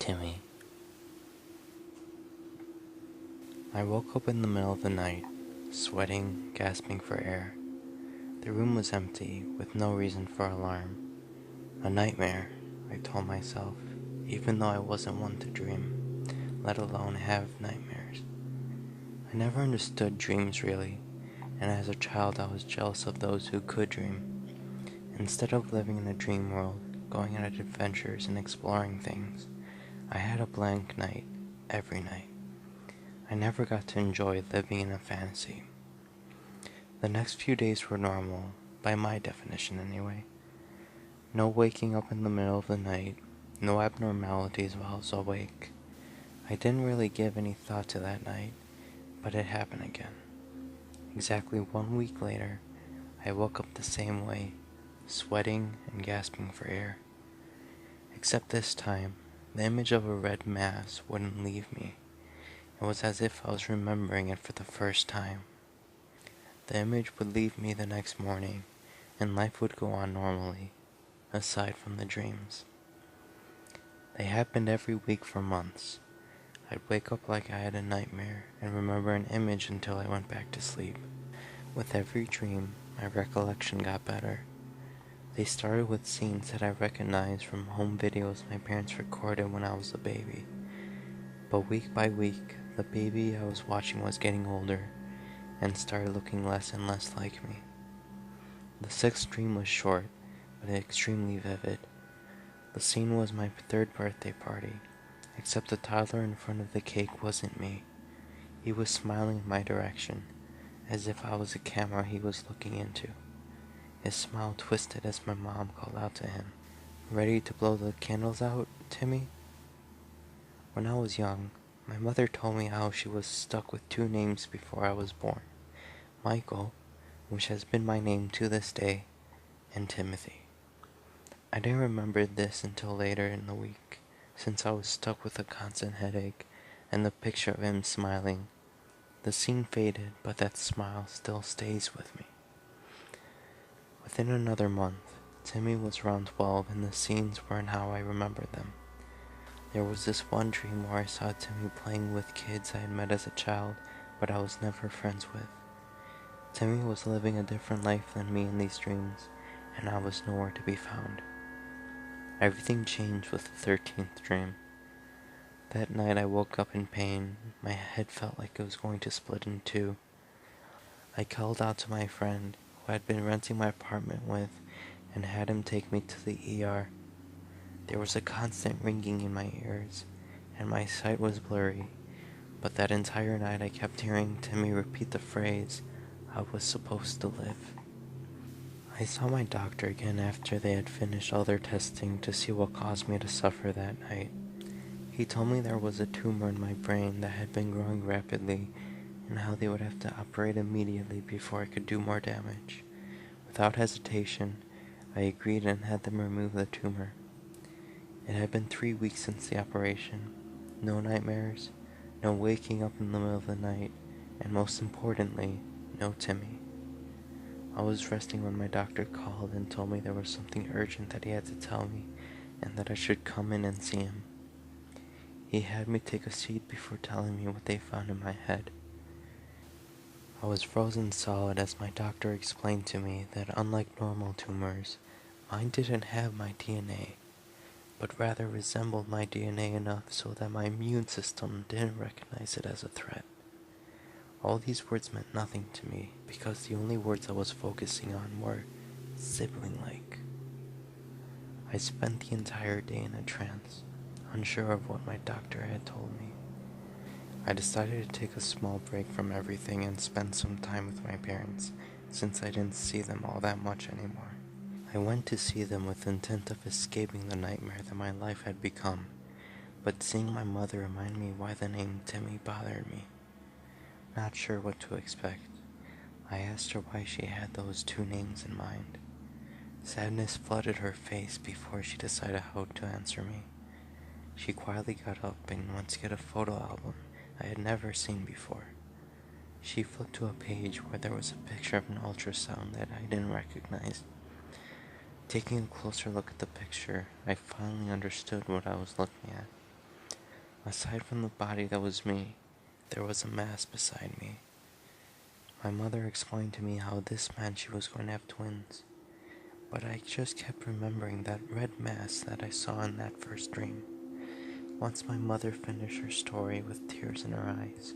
Timmy. I woke up in the middle of the night, sweating, gasping for air. The room was empty, with no reason for alarm. A nightmare, I told myself, even though I wasn't one to dream, let alone have nightmares. I never understood dreams really, and as a child I was jealous of those who could dream. Instead of living in a dream world, going on adventures and exploring things, I had a blank night, every night. I never got to enjoy living in a fantasy. The next few days were normal, by my definition anyway. No waking up in the middle of the night, no abnormalities while I was awake. I didn't really give any thought to that night, but it happened again. Exactly 1 week later, I woke up the same way, sweating and gasping for air. Except this time, the image of a red mass wouldn't leave me. It was as if I was remembering it for the first time. The image would leave me the next morning, and life would go on normally, aside from the dreams. They happened every week for months. I'd wake up like I had a nightmare and remember an image until I went back to sleep. With every dream, my recollection got better. They started with scenes that I recognized from home videos my parents recorded when I was a baby. But week by week, the baby I was watching was getting older and started looking less and less like me. The sixth dream was short, but extremely vivid. The scene was my third birthday party, except the toddler in front of the cake wasn't me. He was smiling in my direction, as if I was a camera he was looking into. His smile twisted as my mom called out to him, "Ready to blow the candles out, Timmy?" When I was young, my mother told me how she was stuck with two names before I was born. Michael, which has been my name to this day, and Timothy. I didn't remember this until later in the week, since I was stuck with a constant headache and the picture of him smiling. The scene faded, but that smile still stays with me. Within another month, Timmy was around 12 and the scenes weren't how I remembered them. There was this one dream where I saw Timmy playing with kids I had met as a child, but I was never friends with. Timmy was living a different life than me in these dreams, and I was nowhere to be found. Everything changed with the 13th dream. That night I woke up in pain. My head felt like it was going to split in two. I called out to my friend, who I'd been renting my apartment with, and had him take me to the ER. There was a constant ringing in my ears, and my sight was blurry, but that entire night I kept hearing Timmy repeat the phrase, "I was supposed to live." I saw my doctor again after they had finished all their testing to see what caused me to suffer that night. He told me there was a tumor in my brain that had been growing rapidly, and how they would have to operate immediately before I could do more damage. Without hesitation, I agreed and had them remove the tumor. It had been 3 weeks since the operation. No nightmares, no waking up in the middle of the night, and most importantly, no Timmy. I was resting when my doctor called and told me there was something urgent that he had to tell me, and that I should come in and see him. He had me take a seat before telling me what they found in my head. I was frozen solid as my doctor explained to me that unlike normal tumors, mine didn't have my DNA, but rather resembled my DNA enough so that my immune system didn't recognize it as a threat. All these words meant nothing to me because the only words I was focusing on were sibling-like. I spent the entire day in a trance, unsure of what my doctor had told me. I decided to take a small break from everything and spend some time with my parents, since I didn't see them all that much anymore. I went to see them with the intent of escaping the nightmare that my life had become, but seeing my mother reminded me why the name Timmy bothered me. Not sure what to expect, I asked her why she had those two names in mind. Sadness flooded her face before she decided how to answer me. She quietly got up and went to get a photo album I had never seen before. She flipped to a page where there was a picture of an ultrasound that I didn't recognize. Taking a closer look at the picture, I finally understood what I was looking at. Aside from the body that was me, there was a mass beside me. My mother explained to me how this meant she was going to have twins, but I just kept remembering that red mass that I saw in that first dream. Once my mother finished her story with tears in her eyes,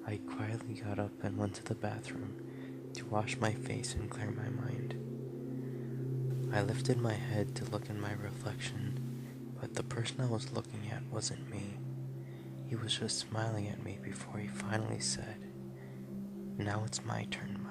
I quietly got up and went to the bathroom to wash my face and clear my mind. I lifted my head to look in my reflection, but the person I was looking at wasn't me. He was just smiling at me before he finally said, "Now it's my turn,